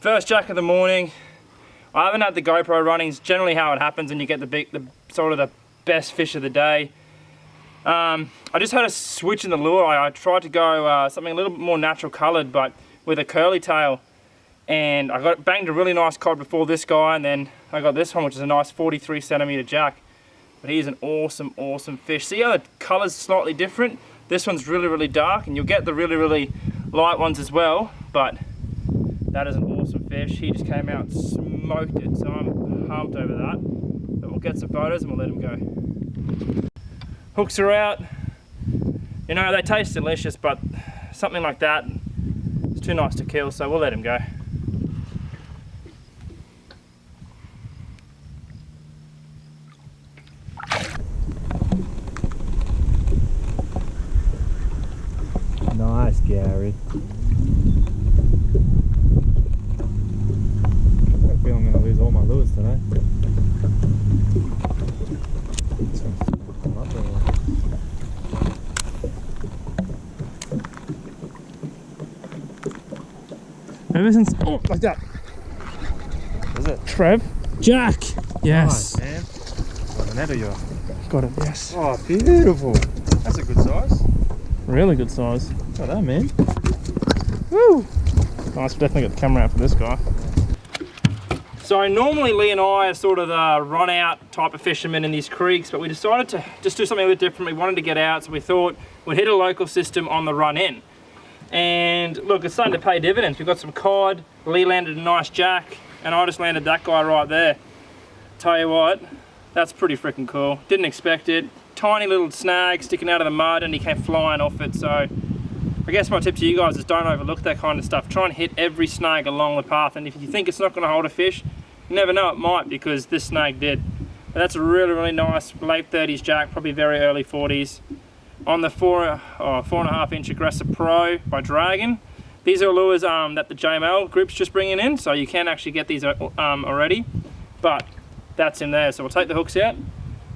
First jack of the morning. I haven't had the GoPro running. It's generally how it happens, and you get the sort of the best fish of the day. I just had a switch in the lure. I tried to go something a little bit more natural coloured, but with a curly tail. And I banged a really nice cod before this guy, and then I got this one, which is a nice 43 centimetre jack. But he's an awesome, awesome fish. See how the colour's slightly different? This one's really, really dark, and you'll get the really, really light ones as well. But that is an awesome fish. He just came out and smoked it, so I'm pumped over that. But we'll get some photos and we'll let him go. Hooks are out. You know, they taste delicious, but something like that, it's too nice to kill, so we'll let him go. Nice, Gary. I feel I'm going to lose all my lures today. Ever since, oh, like that. Is it? Trev. Jack. Yes. Nice, man. Got an net of you. Got it, yes. Oh, beautiful. That's a good size. Really good size. Well done, man. Woo! Nice, definitely got the camera out for this guy. So normally Lee and I are sort of the run out type of fishermen in these creeks, but we decided to just do something a bit different. We wanted to get out, so we thought we'd hit a local system on the run in. And look, it's starting to pay dividends. We've got some cod, Lee landed a nice jack, and I just landed that guy right there. Tell you what, that's pretty freaking cool. Didn't expect it. Tiny little snag sticking out of the mud, and he came flying off it. So I guess my tip to you guys is don't overlook that kind of stuff. Try and hit every snag along the path, and if you think it's not going to hold a fish, you never know, it might, because this snag did. But that's a really, really nice late 30s jack, probably very early 40s. On the 4.5 inch Aggressor Pro by Dragon. These are lures that the JML group's just bringing in, so you can actually get these already. But that's in there, so we'll take the hooks out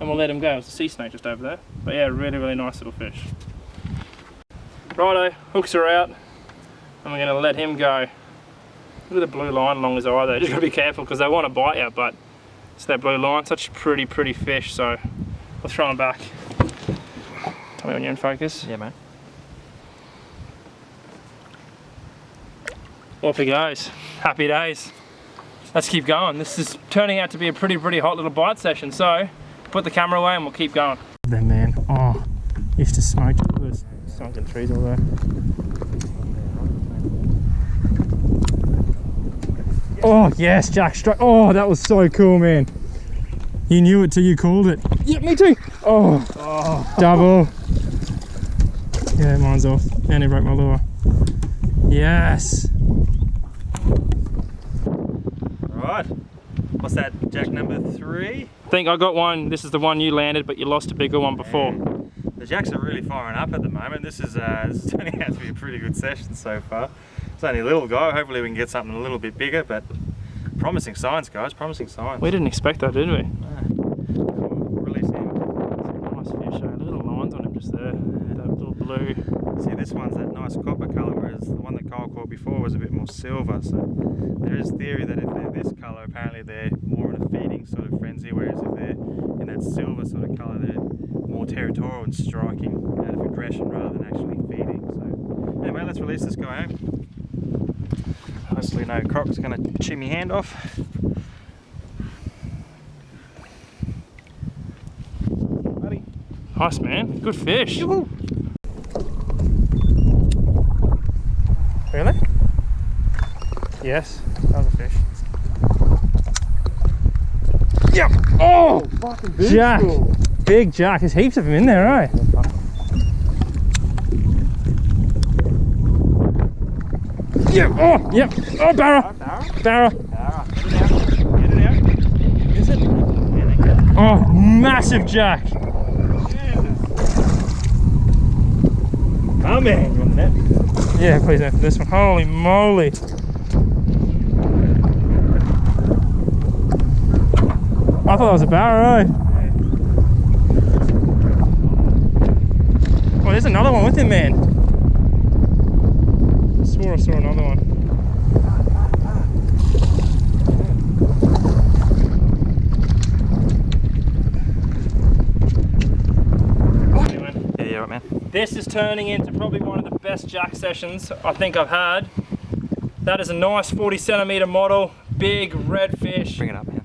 and we'll let him go. It's a sea snake just over there. But yeah, really, really nice little fish. Righto, hooks are out, and we're gonna let him go. Look at the blue line along his eye there. Just gotta be careful because they want to bite you, but it's that blue line. Such a pretty, pretty fish, so we'll throw him back. Tell me when you're in focus. Yeah, man. Off he goes. Happy days. Let's keep going. This is turning out to be a pretty hot little bite session, so put the camera away and we'll keep going. Then man, oh, used to smoke it. There's sunken trees all there. Oh yes, Jack straight. Oh, that was so cool, man. You knew it till you called it. Yeah, me too. Oh. Double. Yeah, mine's off. And he broke my lure. Yes. Alright. What's that, jack number 3? I think I got one. This is the one you landed, but you lost a bigger one before. Man, the jacks are really firing up at the moment. This is turning out to be a pretty good session so far. It's only a little guy. Hopefully we can get something a little bit bigger, but promising signs, guys. Promising signs. We didn't expect that, did we? Release him. Nice fish, eh? Little lines on him just there. That little blue. See, this one's that nice copper colour, whereas the one that Kyle caught before was a bit more silver. So there is theory that if they're this colour, apparently they're more in a feeding sort of frenzy, whereas if they're in that silver sort of colour, they're more territorial and striking out of aggression rather than actually feeding. So anyway, let's release this guy home. Hopefully no croc's going to chew my hand off. Buddy. Nice, man. Good fish. Yoo-hoo. Really? Yes. That was a fish. Yeah. Oh! Fucking Jack. Big Jack. There's heaps of them in there, eh? Yeah. Oh, yep. Oh, barra. Barra. Get it out. Is it? Oh, massive Jack. Oh man, you on the net? Yeah, please no for this one. Holy moly. I thought that was a barra, eh? Oh, there's another one with him, man. I swore I saw another one. Yeah, right, man. This is turning into probably one of the best jack sessions I think I've had. That is a nice 40 centimeter model, big red fish. Bring it up, man.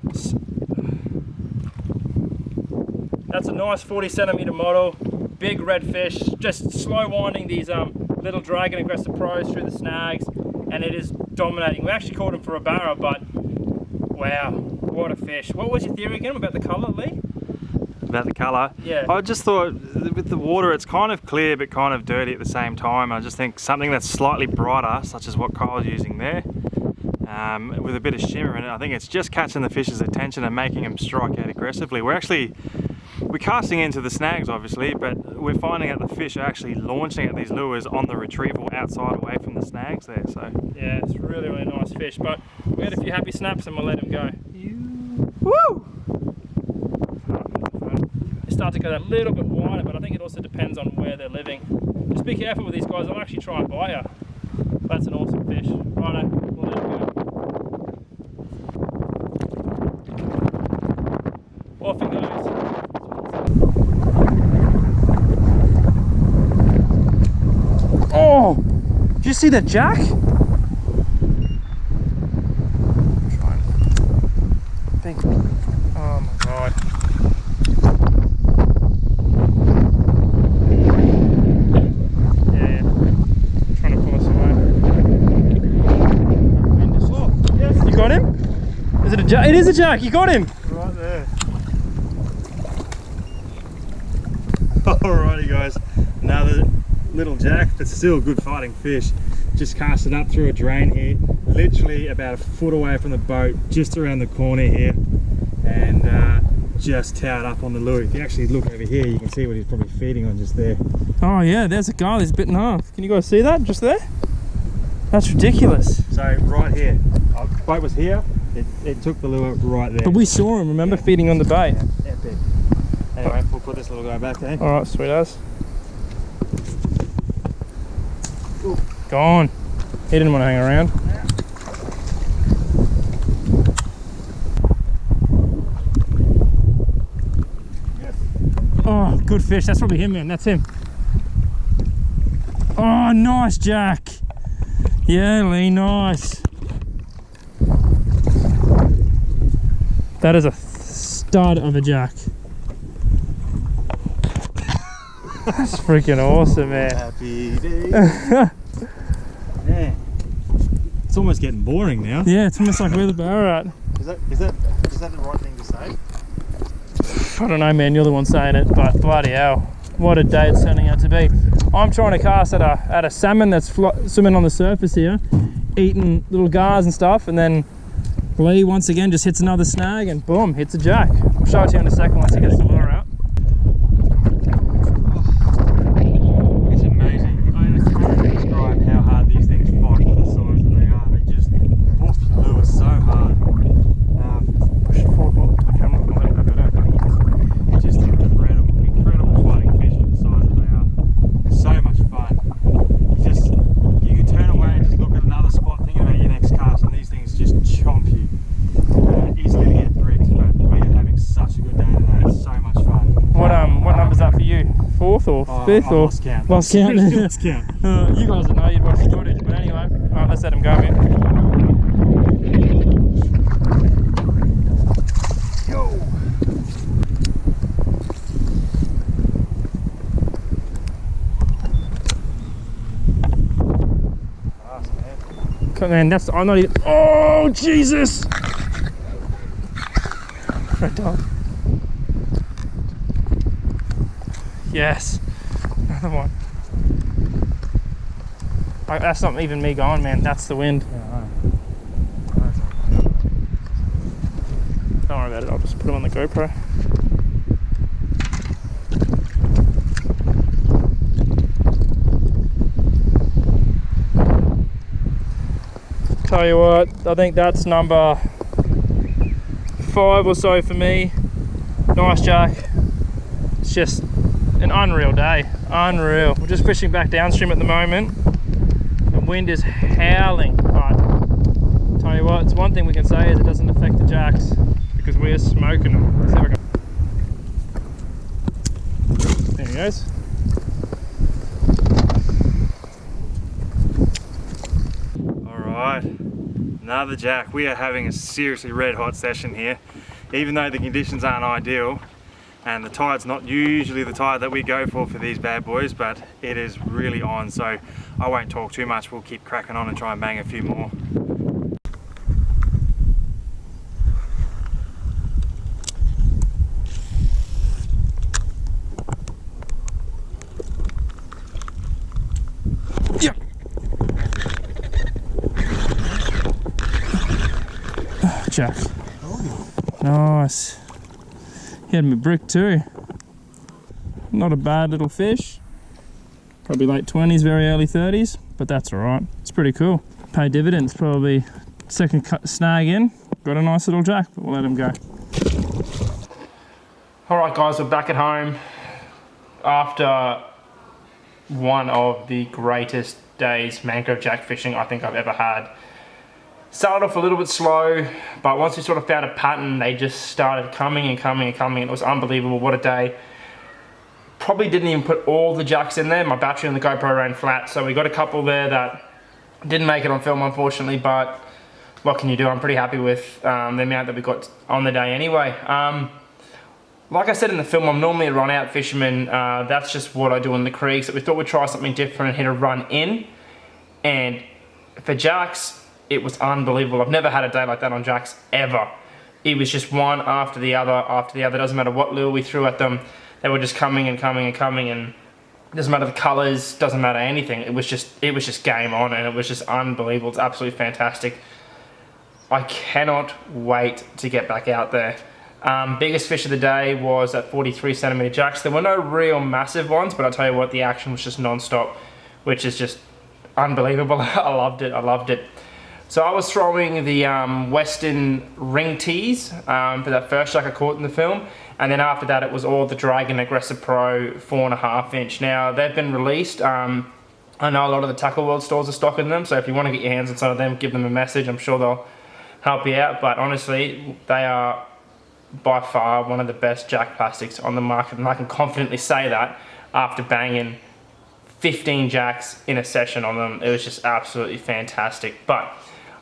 That's a nice 40 centimeter model, big red fish, just slow winding these little Dragon Aggressor Pros through the snags, and it is dominating. We actually caught him for a barra, but wow, what a fish. What was your theory again about the colour, Lee? About the colour? Yeah. I just thought with the water it's kind of clear but kind of dirty at the same time. I just think something that's slightly brighter, such as what Kyle's using there, with a bit of shimmer in it, I think it's just catching the fish's attention and making them strike out aggressively. We're casting into the snags obviously, but we're finding that the fish are actually launching at these lures on the retrieval outside away from the snags there. So yeah, it's really, really nice fish, but we had a few happy snaps and we'll let him go. Woo! They start to go that little bit wider, but I think it also depends on where they're living. Just be careful with these guys, they'll actually try and bite you. That's an awesome fish. Righto, we'll let him go. Off he goes. Oh! Did you see that jack? Big. Oh my god. Yeah. Trying to pull us away. Oh, yes. You got him? Is it a jack? It is a jack! You got him! right there. Alrighty guys, another little jack, but still a good fighting fish. Just cast it up through a drain here, literally about a foot away from the boat, just around the corner here, and just towed up on the lure. If you actually look over here, you can see what he's probably feeding on just there. Oh yeah, there's a guy that's bit in half. Can you guys see that just there? That's ridiculous. So right here, our boat was here, it took the lure right there. But we saw him, remember, feeding on the bait. Yeah, epic. Anyway, we'll put this little guy back there. Alright, sweet as. Gone. He didn't want to hang around. Yes. Oh, good fish. That's probably him, man. That's him. Oh, nice jack. Yeah, Lee, nice. That is a stud of a jack. That's freaking awesome, man. Happy day. Yeah. It's almost getting boring now. Yeah, it's almost like where the barra at. Is that the right thing to say? I don't know, man, you're the one saying it, but bloody hell, what a day it's turning out to be. I'm trying to cast at a salmon that's swimming on the surface here, eating little gars and stuff, and then Lee once again just hits another snag and boom, hits a jack. I'll show it to you in a second once he gets the lure out. It's amazing. I can't describe how hard these things fight for the size that they are. They just hoof the lure so hard. Push it forward, the camera can let it go down. Just incredible fighting fish for the size that they are. So much fun. You can turn away and just look at another spot thinking about your next cast, and these things just chomp you. Easily to get bricked, but we are having such a good day today. It's so much fun. What number's that for you? Fourth or fifth I or lost count. Lost count. Lost count. You guys would know, you'd watch the footage, but anyway, alright, let's let him go, man. Yo. Come on, I'm not even. Oh, Jesus! Right dog. Yes, another one. That's not even me going, man. That's the wind. Don't worry about it. I'll just put him on the GoPro. Tell you what, I think that's number 5 or so for me. Nice jack. It's just an unreal day. Unreal. We're just fishing back downstream at the moment. The wind is howling. Alright, time Tell you what, it's one thing we can say is it doesn't affect the jacks because we're smoking them. Let's see if I can... There he goes. Alright, another jack. We are having a seriously red hot session here. Even though the conditions aren't ideal and the tide's not usually the tide that we go for these bad boys, but it is really on, so I won't talk too much. We'll keep cracking on and try and bang a few more. Yeah. Jack. Nice. He had me brick too. Not a bad little fish. Probably late 20s, very early 30s, but that's alright. It's pretty cool. Pay dividends, probably second snag in. Got a nice little jack, but we'll let him go. Alright guys, we're back at home after one of the greatest days mangrove jack fishing I think I've ever had. Started off a little bit slow, but once we sort of found a pattern, they just started coming and coming and coming. It was unbelievable. What a day. Probably didn't even put all the jacks in there. My battery on the GoPro ran flat, so we got a couple there that didn't make it on film, unfortunately, but what can you do? I'm pretty happy with the amount that we got on the day anyway. Like I said in the film, I'm normally a run-out fisherman. That's just what I do in the creeks. So we thought we'd try something different and hit a run in. And for jacks, it was unbelievable. I've never had a day like that on jacks, ever. It was just one after the other, after the other. Doesn't matter what lure we threw at them. They were just coming and coming and coming, and doesn't matter the colors, doesn't matter anything. It was just game on, and it was just unbelievable. It's absolutely fantastic. I cannot wait to get back out there. Biggest fish of the day was at 43 centimeter jacks. There were no real massive ones, but I'll tell you what, the action was just non-stop, which is just unbelievable. I loved it, I loved it. So I was throwing the Westin RingTeez for that first jack I caught in the film, and then after that it was all the Dragon Aggressor Pro 4.5 inch. Now they've been released. I know a lot of the Tackle World stores are stocking them, so if you want to get your hands on some of them, give them a message. I'm sure they'll help you out, but honestly, they are by far one of the best jack plastics on the market, and I can confidently say that after banging 15 jacks in a session on them. It was just absolutely fantastic. But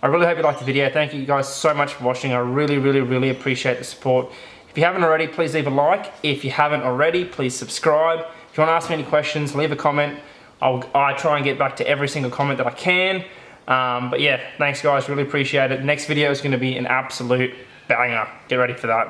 I really hope you liked the video. Thank you guys so much for watching. I really appreciate the support. If you haven't already, please leave a like. If you haven't already, please subscribe. If you want to ask me any questions, leave a comment. I try and get back to every single comment that I can. But yeah, thanks guys, really appreciate it. Next video is going to be an absolute banger. Get ready for that.